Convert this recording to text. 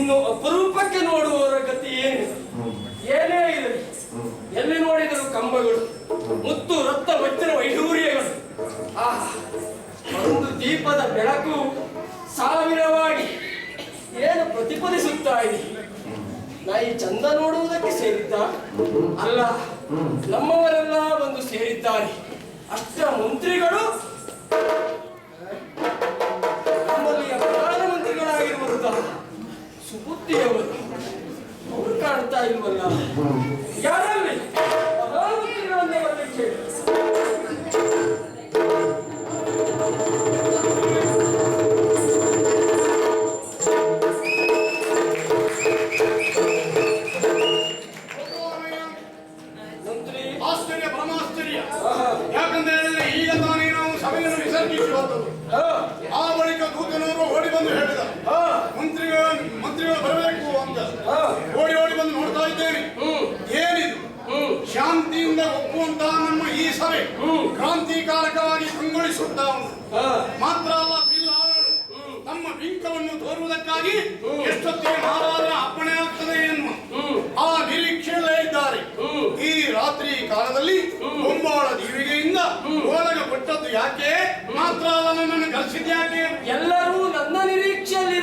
ಇನ್ನು ಅಪರೂಪಕ್ಕೆ ನೋಡುವವರ ಗತಿ ಏನೇ ಇರಲಿ, ಎಲ್ಲಿ ನೋಡಿದರೂ ಕಂಬಗಳು, ಮುತ್ತು ರಕ್ತ ವಜ್ರ ವೈಢೂರ್ಯಗಳು. ಒಂದು ದೀಪದ ಬೆಳಕು ಸಾವಿರವಾಗಿ ಏನು ಪ್ರತಿಫಲಿಸುತ್ತಾ ಇದೆ. ನಾ ಈ ಚಂದ ನೋಡುವುದಕ್ಕೆ ಸೇರಿದ್ದ ಅಲ್ಲ, ನಮ್ಮವರೆಲ್ಲ ಬಂದು ಸೇರಿದ್ದಾರೆ. ಅಷ್ಟ ಮಂತ್ರಿಗಳು, ನಮ್ಮಲ್ಲಿಯ ಪ್ರಧಾನಮಂತ್ರಿಗಳಾಗಿರುವಂತಹ ಸುಬುದ್ಧಿಯವರು, ಅವರು ಕಾಣ್ತಾ ಇಲ್ವಲ್ಲ? ಯಾರಲ್ಲಿ ಪ್ರಧಾನಮಂತ್ರಿಗಳನ್ನೇ ಬರಲಿಕ್ಕೆ ಆಶ್ಚರ್ಯ ಪರಮಾಶ್ಚರ್ಯ. ಯಾಕಂತ ಹೇಳಿದ್ರೆ ಈಗ ತಾನೇ ನಾವು ಸಭೆಯನ್ನು ವಿಸರ್ಜಿಸಿ ಹೋದವು. ಆ ಬಳಿಕ ದೂತನವರು ಓಡಿ ಬಂದು ಹೇಳಿದ, ಮಂತ್ರಿಗಳು ಬರಬೇಕು ಅಂತ. ಓಡಿ ಬಂದು ನೋಡ್ತಾ ಇದ್ದೇನೆ. ಏನಿದು ಶಾಂತಿಯಿಂದ ಒಪ್ಪುವಂತಹ ನಮ್ಮ ಈ ಸಭೆ ಕ್ರಾಂತಿಕಾರಕವಾಗಿ ಕಂಗೊಳಿಸುತ್ತಾ ಉಂಟು. ಮಾತ್ರ ಅಲ್ಲ, ಬಿಲ್ಲಾಳರು ನಮ್ಮ ಬಿಂಕವನ್ನು ತೋರುವುದಕ್ಕಾಗಿ ಎಷ್ಟೊತ್ತಿಗೆ ಮಹಾರಾಜನ ಅಪ್ಪಣೆ ಆಗ್ತದೆ ಎನ್ನುವ ಆ ನಿರೀಕ್ಷೆಯಲ್ಲೇ ಇದ್ದಾರೆ. ಈ ರಾತ್ರಿ ಕಾಲದಲ್ಲಿ ಬೊಂಬಾಳ ದೀವಿಗೆಯಿಂದ ಓಲಗ ಕೊಟ್ಟದ್ದು ಯಾಕೆ? ಮಾತ್ರ ಅಲ್ಲ, ನನ್ನನ್ನು ಕಲಿಸಿದ ಯಾಕೆ? ಎಲ್ಲ